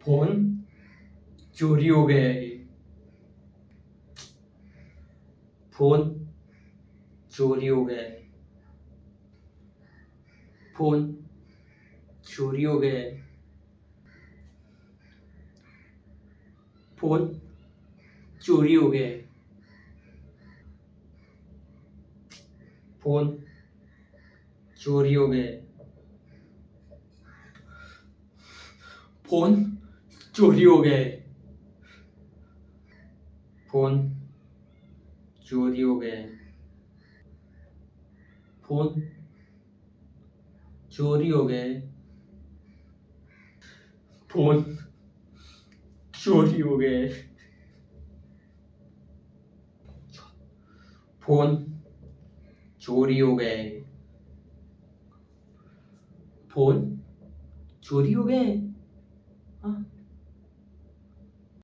Phone चोरी हो गया है। फोन चोरी हो गया है। फोन चोरी हो गया है। फोन चोरी हो गया है। फोन चोरी हो गया है। फोन चोरी हो गया है। फोन चोरी हो गया है। फोन चोरी हो गया है। फोन चोरी हो गया है। फोन चोरी हो गया है। फोन चोरी हो गया है। हाँ